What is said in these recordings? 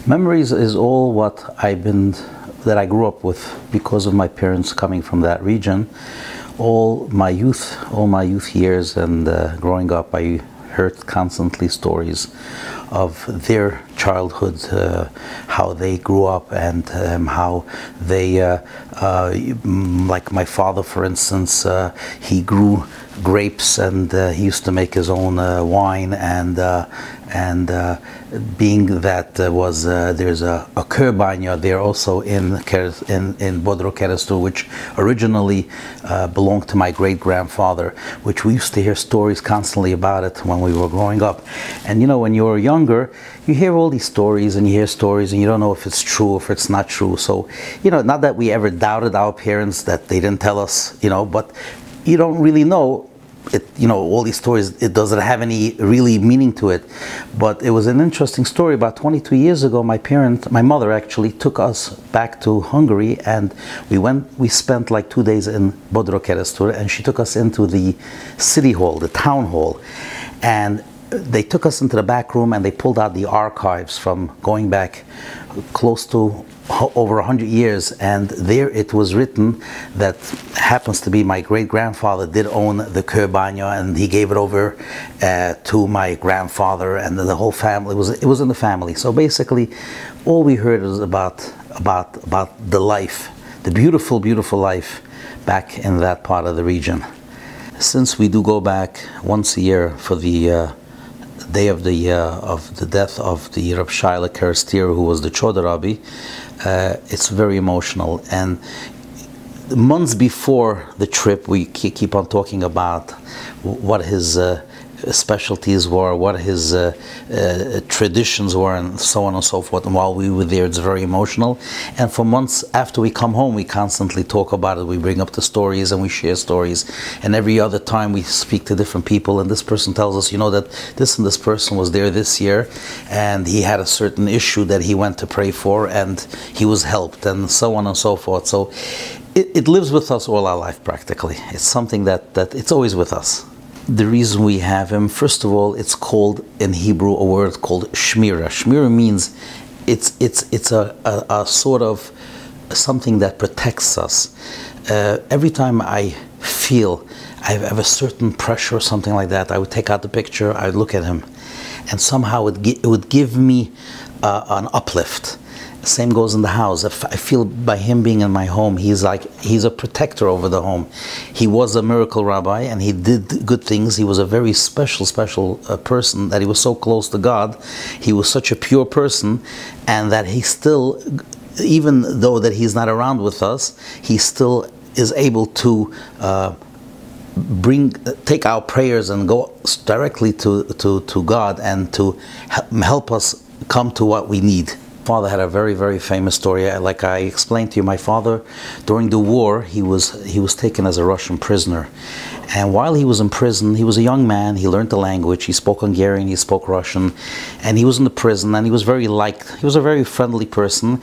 Memories is all that I grew up with because of my parents coming from that region. All my youth years and growing up, I heard constantly stories of their childhood, how they grew up, and how they, like my father, for instance, he grew grapes, and he used to make his own wine, and being that there's a Kőbánya there also in Bodrog Keresztül, which originally belonged to my great-grandfather, which we used to hear stories constantly about it when we were growing up. And you know, when you're younger, you hear all these stories and you hear stories and you don't know if it's true or if it's not true. So, you know, not that we ever doubted our parents that they didn't tell us, you know, but you don't really know it, you know, all these stories, it doesn't have any really meaning to it. But it was an interesting story. About 22 years ago, my mother actually took us back to Hungary, and we spent like 2 days in Bodrog Keresztül, and she took us into the city hall, the town hall, and they took us into the back room and they pulled out the archives from going back close to over 100 years, and there it was written that happens to be my great-grandfather did own the Kőbánya, and he gave it over to my grandfather, and the whole family, it was in the family. So basically all we heard was about the life, the beautiful, beautiful life back in that part of the region. Since we do go back once a year for the day of the death of the Reb Shaila Kerestir, who was the Choda Rabbi, it's very emotional. And months before the trip, we keep on talking about what his specialties were, what his traditions were, and so on and so forth. And while we were there, it's very emotional. And for months after we come home, we constantly talk about it. We bring up the stories and we share stories. And every other time we speak to different people, and this person tells us, you know, that this and this person was there this year, and he had a certain issue that he went to pray for, and he was helped, and so on and so forth. So it lives with us all our life practically. It's something that it's always with us. The reason we have him, first of all, it's called in Hebrew a word called shmira. Shmira means it's a sort of something that protects us. Every time I feel I have a certain pressure or something like that, I would take out the picture, I would look at him, and somehow it would give me an uplift. Same goes in the house. I feel by him being in my home, he's a protector over the home. He was a miracle rabbi and he did good things. He was a very special person, that he was so close to God. He was such a pure person, and that he still, even though that he's not around with us, he still is able to take our prayers and go directly to God, and to help us come to what we need. Father had a very, very famous story. Like I explained to you, my father, during the war, he was taken as a Russian prisoner. And while he was in prison, he was a young man, he learned the language, he spoke Hungarian, he spoke Russian, and he was in the prison, and he was very liked. He was a very friendly person,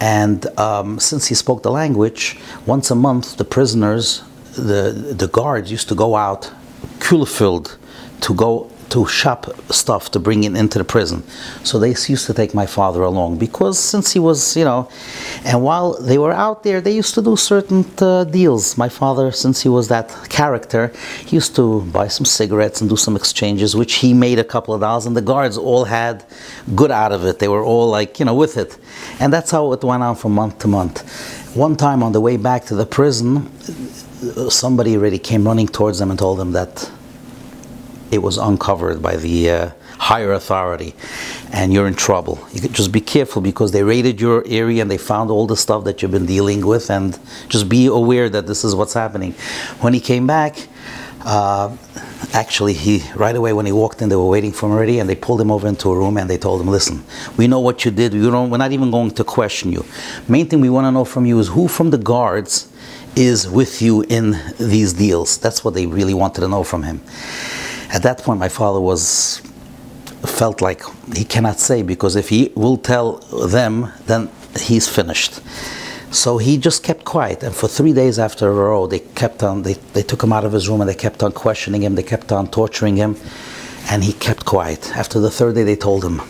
and since he spoke the language, once a month, the prisoners, the guards used to go out, filled to go to shop stuff to bring it into the prison. So they used to take my father along, because since he was, you know, and while they were out there, they used to do certain deals. My father, since he was that character, he used to buy some cigarettes and do some exchanges, which he made a couple of dollars, and the guards all had good out of it. They were all like, you know, with it. And that's how it went on from month to month. One time on the way back to the prison, somebody already came running towards them and told them that it was uncovered by the higher authority, and you're in trouble. You could just be careful, because they raided your area and they found all the stuff that you've been dealing with, and just be aware that this is what's happening. When he came back, actually right away when he walked in, they were waiting for him already, and they pulled him over into a room and they told him, listen, we know what you did, we're not even going to question you. Main thing we want to know from you is who from the guards is with you in these deals. That's what they really wanted to know from him. At that point, my father felt like he cannot say, because if he will tell them, then he's finished. So he just kept quiet, and for 3 days after a row, they took him out of his room and they kept on questioning him, they kept on torturing him, and he kept quiet. After the third day, they told him,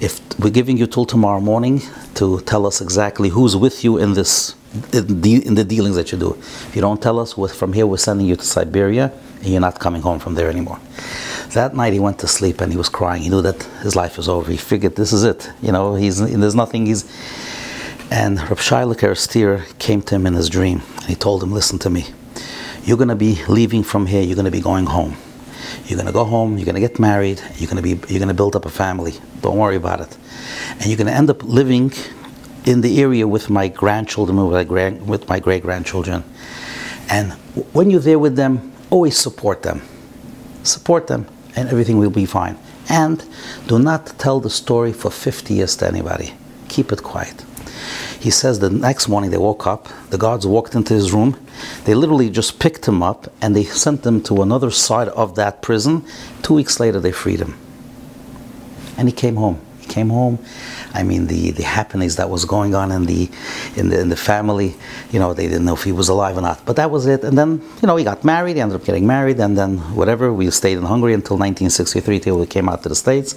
if we're giving you till tomorrow morning to tell us exactly who's with you in this, in the dealings that you do. If you don't tell us, from here we're sending you to Siberia, and you're not coming home from there anymore. That night he went to sleep and he was crying. He knew that his life was over. He figured this is it. You know, there's nothing. And Reb Shaila Kerestir came to him in his dream, and he told him, listen to me. You're going to be leaving from here. You're going to be going home. You're going to go home. You're going to get married. You're going to build up a family. Don't worry about it. And you're going to end up living in the area with my grandchildren, with my great-grandchildren. And when you're there with them, always support them. Support them, and everything will be fine. And do not tell the story for 50 years to anybody. Keep it quiet. He says the next morning they woke up, the guards walked into his room, they literally just picked him up and they sent him to another side of that prison. 2 weeks later they freed him. And he came home. He came home. I mean, the happenings that was going on in the family, you know, they didn't know if he was alive or not. But that was it. And then, you know, he got married, he ended up getting married, and then whatever, we stayed in Hungary until 1963 till we came out to the States.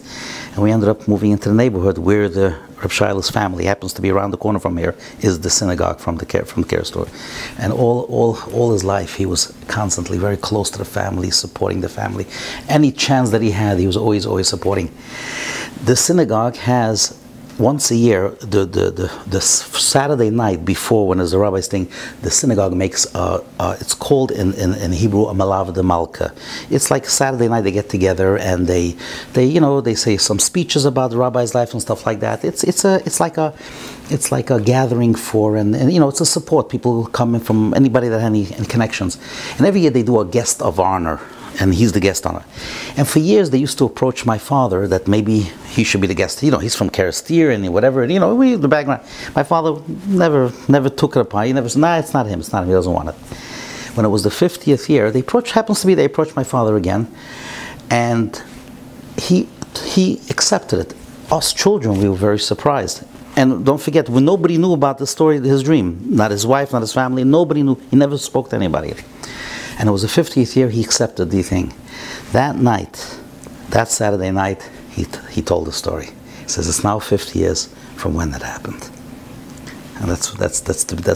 And we ended up moving into the neighborhood where the Reb Shaila's family happens to be around the corner from here, is the synagogue from the care store. And all his life he was constantly very close to the family, supporting the family. Any chance that he had, he was always supporting. The synagogue has, once a year, the Saturday night before, when there's a rabbi's thing, the synagogue makes it's called in Hebrew a Malav de Malka. It's like Saturday night they get together and they say some speeches about the rabbi's life and stuff like that. It's like a gathering for, and you know, it's a support. People come in from anybody that has any connections, and every year they do a guest of honor. And he's the guest on it. And for years they used to approach my father that maybe he should be the guest. You know, he's from Kerestir and whatever. And, you know, the background. My father never took it upon. He never said, nah, it's not him. It's not him. He doesn't want it. When it was the 50th year, they approached my father again, and he accepted it. Us children, we were very surprised. And don't forget, nobody knew about the story, his dream. Not his wife, not his family. Nobody knew. He never spoke to anybody. And it was the 50th year he accepted the thing. That night, that Saturday night, he told the story. He says it's now 50 years from when that happened. And that's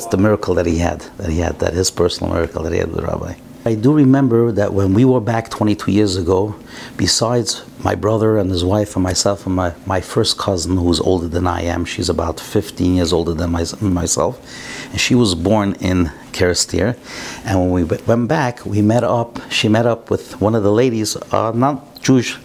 the miracle that he had, that his personal miracle that he had with the rabbi. I do remember that when we were back 22 years ago, besides my brother and his wife and myself and my first cousin, who's older than I am, she's about 15 years older than myself, and she was born in Kerestir. And when we went back, she met up with one of the ladies, not Jewish,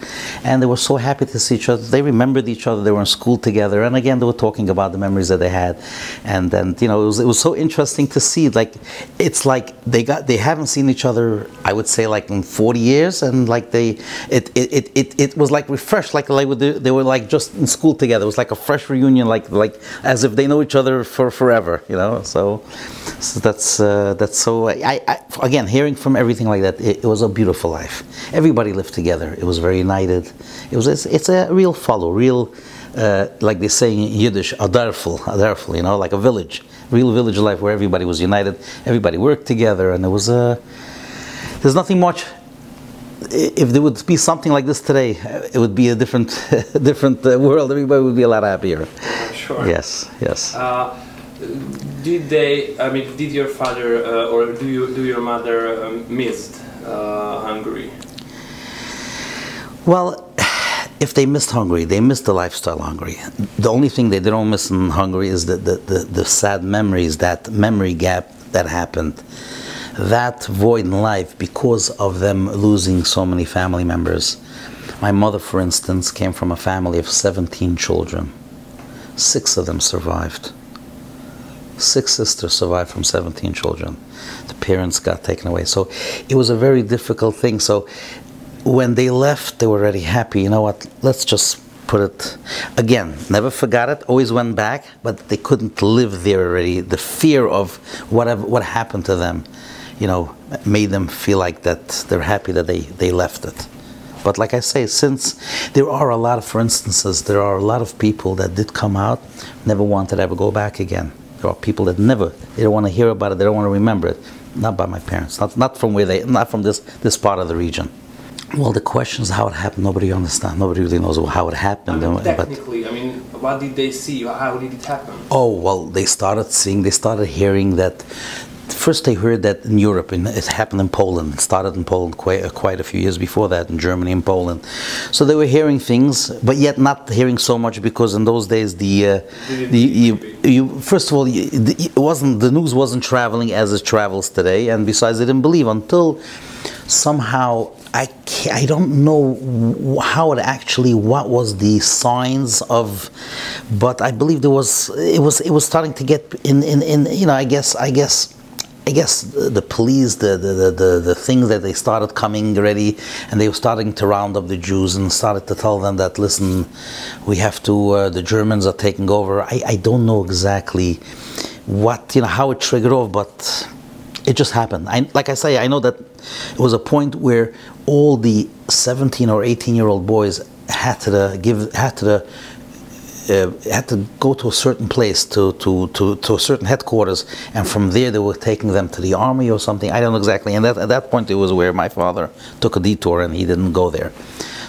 and they were so happy to see each other. They remembered each other. They were in school together, and again they were talking about the memories that they had. And then, you know, it was so interesting to see. Like, it's like they haven't seen each other, I would say, like in 40 years, and like it was like refreshed, like they were like just in school together. It was like a fresh reunion, like as if they know each other for forever, you know. So that's so. I again, hearing from everything like that, it was a beautiful life. Everybody lived together. It was very united. It's a real like they say in Yiddish, a darfel, you know, like a village, real village life where everybody was united, everybody worked together, and there's nothing much. If there would be something like this today, it would be a different world. Everybody would be a lot happier. Sure. Yes. Did your father or do your mother missed Hungary? Well, if they missed Hungary, they missed the lifestyle Hungary. The only thing they don't miss in Hungary is the sad memories, that memory gap that happened, that void in life because of them losing so many family members. My mother, for instance, came from a family of 17 children. 6 of them survived. 6 sisters survived from 17 children. The parents got taken away. So it was a very difficult thing. So when they left, they were already happy. You know what, let's just put it, again, never forgot it, always went back, but they couldn't live there already. The fear of what happened to them, you know, made them feel like that they're happy that they left it. But like I say, since there are a lot of, for instances, there are a lot of people that did come out, never wanted to ever go back again. There are people that they don't want to hear about it, they don't want to remember it. Not by my parents, not from this part of the region. Well, the question is how it happened. Nobody understands. Nobody really knows how it happened. Technically, What did they see? How did it happen? Oh, well, they started hearing that. First, they heard that in Europe, and it happened in Poland. It started in Poland quite a few years before that, in Germany and Poland. So they were hearing things, but yet not hearing so much, because in those days, first of all, the news wasn't traveling as it travels today, and besides, they didn't believe until somehow. I don't know how what was the signs of, but I believe it was starting to get in I guess the police, the things that they started coming ready, and they were starting to round up the Jews and started to tell them that, listen, we have to, the Germans are taking over. I don't know exactly what, how it triggered off, but it just happened. Like I say, I know that it was a point where all the 17 or 18-year-old boys had to go to a certain place, to a certain headquarters, and from there they were taking them to the army or something. I don't know exactly. And at that point, it was where my father took a detour and he didn't go there.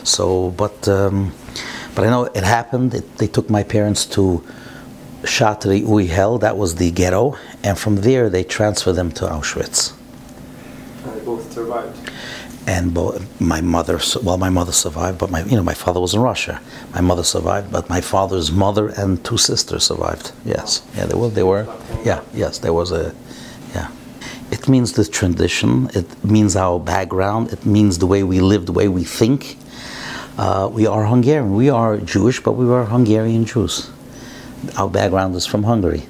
So, but I know it happened. They took my parents to Chartres Hell, that was the ghetto, and from there they transferred them to Auschwitz. And they both survived. And my mother survived, but my father was in Russia. My mother survived, but my father's mother and two sisters survived. Yes, yeah, they were. Yeah, yes, there was a. Yeah, it means the tradition. It means our background. It means the way we live, the way we think. We are Hungarian. We are Jewish, but we are Hungarian Jews. Our background is from Hungary.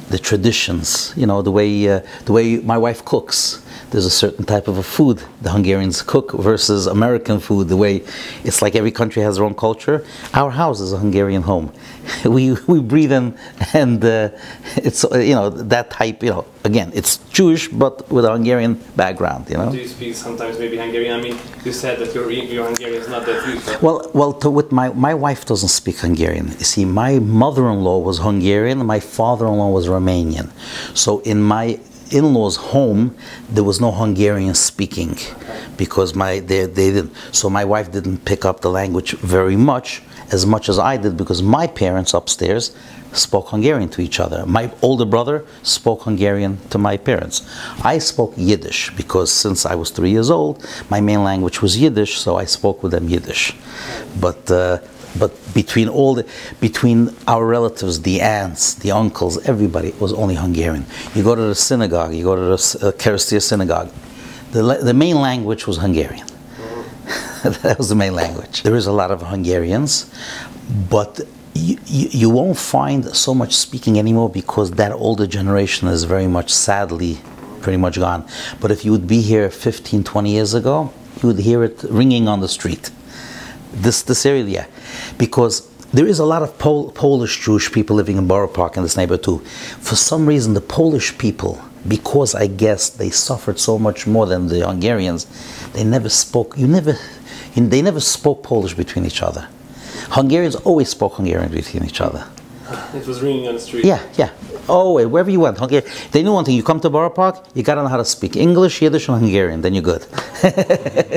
The traditions, the way my wife cooks. There's a certain type of a food the Hungarians cook versus American food. The way it's like every country has their own culture. Our house is a Hungarian home. We breathe in, and it's that type. Again, it's Jewish but with a Hungarian background. Do you speak sometimes maybe Hungarian? I mean, you said that your Hungarian is not that good. With my wife doesn't speak Hungarian. You see, my mother-in-law was Hungarian. My father-in-law was Romanian. So in my in-laws' home, there was no Hungarian speaking, because they didn't. So my wife didn't pick up the language very much as I did, because my parents upstairs spoke Hungarian to each other. My older brother spoke Hungarian to my parents. I spoke Yiddish, because since I was 3 years old, my main language was Yiddish, so I spoke with them Yiddish. But between our relatives, the aunts, the uncles, everybody was only Hungarian. You go to the synagogue, you go to the Kerestia synagogue, the main language was Hungarian. That was the main language. There is a lot of Hungarians, but you won't find so much speaking anymore, because that older generation is very much, sadly, pretty much gone. But if you would be here 15, 20 years ago, you would hear it ringing on the street. This area, yeah. Because there is a lot of Polish Jewish people living in Borough Park, in this neighborhood too. For some reason, the Polish people, because I guess they suffered so much more than the Hungarians, they never spoke Polish between each other. Hungarians always spoke Hungarian between each other. It was ringing on the street. Yeah. Oh, wherever you went, Hungarian. They knew one thing: you come to Borough Park, you gotta know how to speak English, Yiddish, and Hungarian. Then you're good.